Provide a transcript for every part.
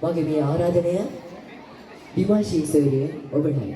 මගේ මේ ආරාධනය විමර්ශී සර්ය ඔබටයි.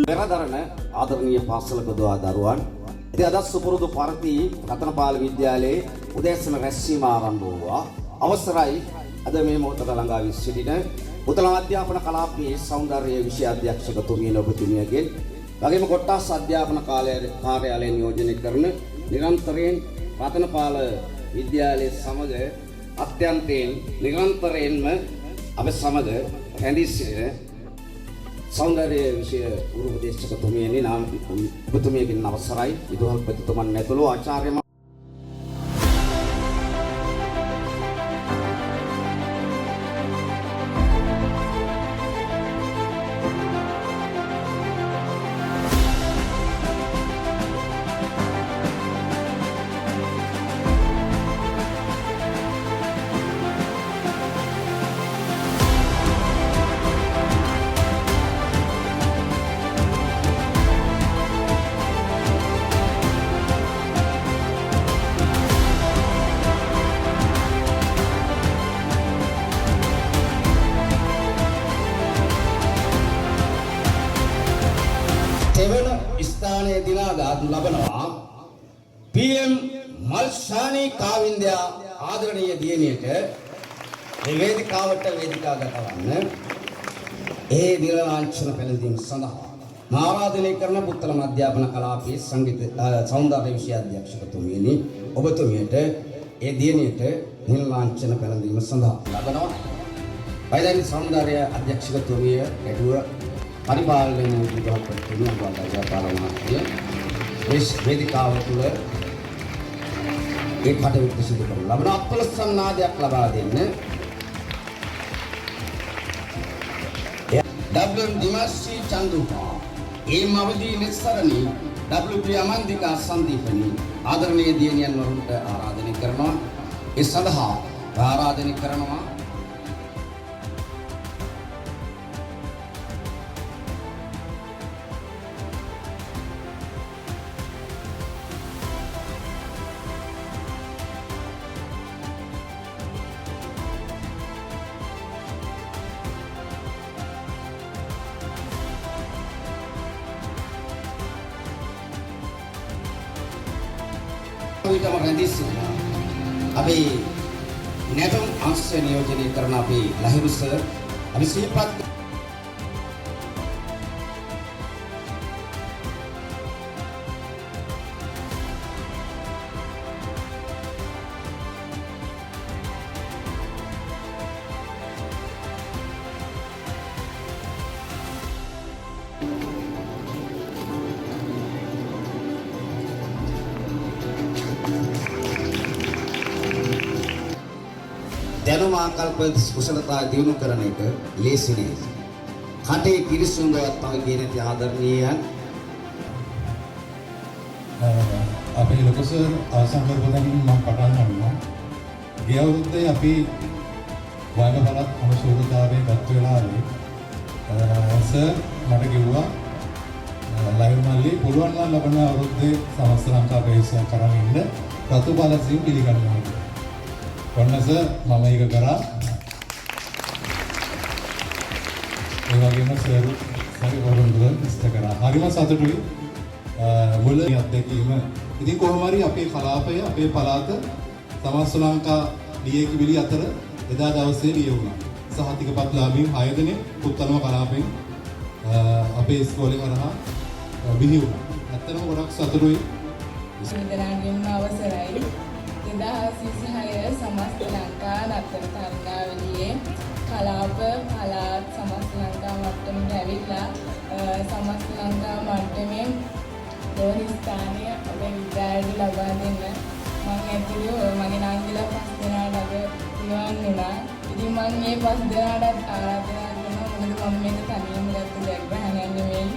පෙරදරන ආදරණීය පාසලක දුවා දරුවන් ඉතින් අද සුපුරුදු පරිදි රතනපාල විද්‍යාලයේ උදෑසන රැස්වීම ආරම්භ වුණා. අවසරයි අද මේ මොහොතට ළඟා වී සිටින උතුරු අධ්‍යාපන කලාපයේ සෞන්දර්ය විෂය අධ්‍යක්ෂකතුමිය ඔබතුමියගෙන් වගේම කොට්ටාස් අධ්‍යාපන කාර්යාලය නියෝජනය කරන නිරන්තරයෙන් රතනපාල විද්‍යාලයේ සමග අත්‍යන්තයෙන් නිරන්තරයෙන්ම අප සමග රැඳී සිටින සෞන්දර්ය විෂය උපදේශකතුමියනි නාම ඔබතුමියගෙන් අවසරයි විදුහල්පතිතුමන් ඇතුළු ආචාර්ය තෙවන ස්ථානයේ දිනා ගන්න ලබනවා PM මල්ෂානි කාවින්දයා ආදරණීය දියණියට මේ වේදිකාවට වේදිකාගත වන්න ඒ නිර්ලාංඡන පෙළඳීම සඳහා ආරාධනය කරන පුත්තලම අධ්‍යාපන කලාපයේ සංගීත සෞන්දර්ය විෂය අධ්‍යක්ෂකතුමියනි ඔබතුමියට ඒ දියණියට නිර්ලාංඡන පෙළඳීම සඳහා ලබනවා වෛද්‍ය සෞන්දර්ය අධ්‍යක්ෂකතුමිය ඇදුව පරිපාලනයේ විදුහල්පතිතුමිය අනුරාධපුර වේදිකාව තුළ ඒ කටයුතු සිදු කරන ලබන අපල සන්නාදයක් ලබා දෙන්න WM දිමාශ්‍රී චන්දුපා ඒ මවදී නිස්සරණි WP අමන්දිකා සංදීපනි ආදරණීය දියණියන් වරුන්ට ආරාධනය කරනවා ඒ සඳහා ආරාධනය කරනවා විතම රැඳී සිටිනවා. අපි නැටුම් අංශ නියෝජනය කරන අපි ලහිරු සර් අපි සිහිපත් දැනුම ආකල්ප කුසලතා දිනු කරන එක ලේසි නෑ. කටේ පිරිසුදු බවක් තමයි කියන ති ආදරණීයයන් අපේ ලොකු සර් අවසන් කරපුවාම මම පටන් ගන්නවා. ගිය අවුරුද්දේ අපි වයඹ පළාත් අනුශෝධතාවයේ ගත වෙලාවේ සර් මට කිව්වා ලයිව් මල්ලි පුළුවන් නම් ලබන අවුරුද්දේ සමස්ත ලංකා ප්‍රවේශයක් කරන් ඉන්න රතු පාලසින් පිළිගන්නවා. ඔන්න සර් මම ඒක කරා. ඒ වගේම සර් වරුන්දුර ඉස්ත කරා. හරිම සතුටුයි. මුල අත්දැකීම. ඉතින් කොහොම හරි අපේ කලාපය අපේ පළාත සමස්ත ලංකා ඩීඒ අතර එදා දවසේ ලියුණා. සහතිකපත්ලාභීන් 6 දෙනෙක් පුත්තලම කලාපෙන් අපේ ඉස්කෝලේ කරා බිහි වුණා. ඇත්තටම ගොඩක් සතුටුයි. විශ්වවිද්‍යාලයෙන් අවසරයි. 2026 සමස්ත ලංකා නත්තර තරගාවලියේ කලාප පළාත් සමස්ත ලංකා මට්ටමට ඇවිල්ලා සමස්ත ලංකා මට්ටමේ දෙවනි ස්ථානය අපේ විද්‍යාලයට ලබා දෙන්න මම ඇතුළු මගේ නංගිලා 5 දෙනාට අද පිළිවන් වුණා. ඉතින් මම මේ 5 දෙනාටත් ආරාධනා කරනවා මොකද මම මේක තනියම ගත්ත ජයග්‍රහණයක් නෙවෙයි.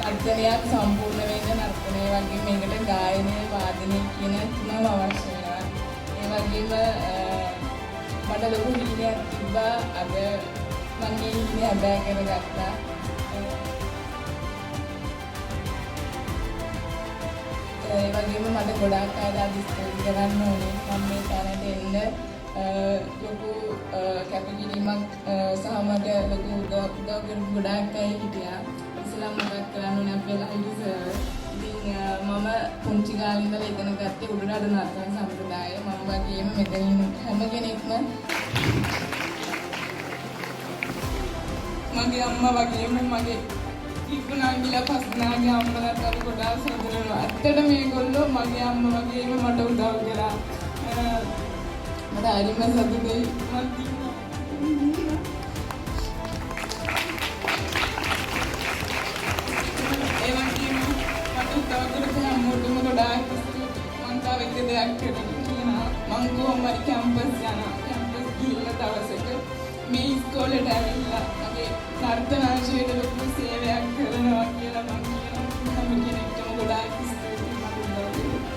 නර්තනයක් සම්පූර්ණ වෙන්න නර්තනය වගේ මේකට ගායනය වාදනය කියන තුනම අවශ්‍ය වෙනවා. ඒ වගේම මට ලොකු හිණයක් තිබ්බා. අද මම මේ හිණය හැබෑ කරගත්තා. ඒ වගේම මට ගොඩාක් අය අදිස්ථාන කරන්න ඕනේ. මම මේ තැනට එන්න ලොකු කැපකිරීමක් සහ මට ලොකු උදව් කරපු ගොඩාක් අය හිටියා. ඉස්ලාම් මතක් කරන්න ඕනේ අපේ ලයිව් සර්. ඉතින් මම පුංචි කාලේ ඉඳලා ඉගෙන ගත්තේ උඩරට නර්තන සම්ප්‍රදාය. මම වගේම මෙතනින් හැම කෙනෙක්ම මගේ අම්මා වගේම මගේ ඉක්ුණාගිලා පස්නාගේ අම්මලාට අපි ගොඩාක් සතුටුනවා. ඇත්තට මේගොල්ලෝ මගේ අම්මා වගේම මට උදව් කළා. මට හරිම සතුටුයි. ඒ වගේම මට උදව් කරපු හැමෝටම ගොඩාක් ස්තුතියි. මම තව එක දෙයක් කියනවා. මම කොහොම හරි කැම්පස් යනවා. කැම්පස් ගිහිල්ලා දවසක මේ ඉස්කෝලේට ඇවිල්ලා මගේ නර්තනාංශයට ලොකු සේවයක් කරනවා කියලා මම කියනවා. හැම කෙනෙක්ටම ගොඩාක් ස්තුතියි මට උදව් කරලා.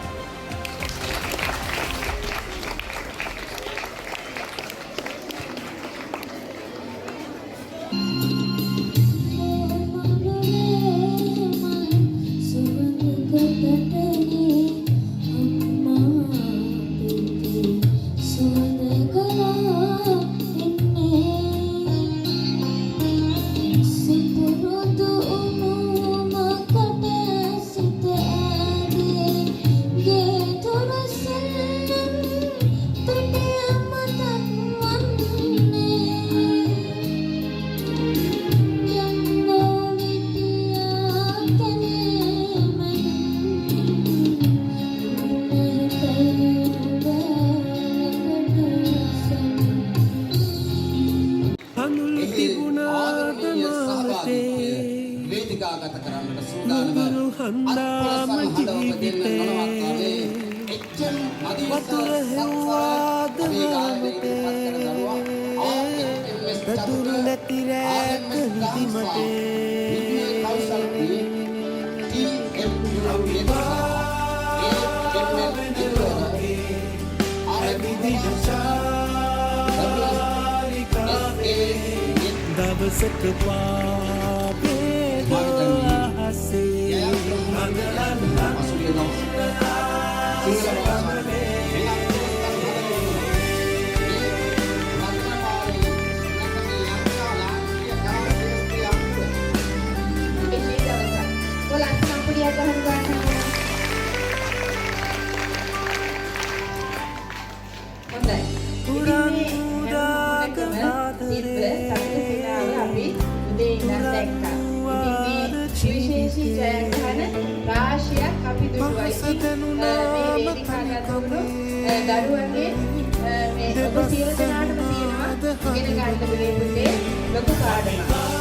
වේදිකාගත කරන්නට සූදානම අත්පොලසම හඬවම දෙන්න නොනවත්තාවේ එච්චන් වතුර හෙව්වාද දතුරු නැති රැක නිදිමතේ දවසක පාපේ දහසේ විශේෂී ජයග්‍රහණ රාශියක් අපි දුටුවා. ඉතින් මේ වේදිකාගත වුණු දරුවන්ගේ මේ ඔබ සියලු දෙනාටම තියෙනවා ඉගෙන ගන්න බැරි ලොකු කාරණා.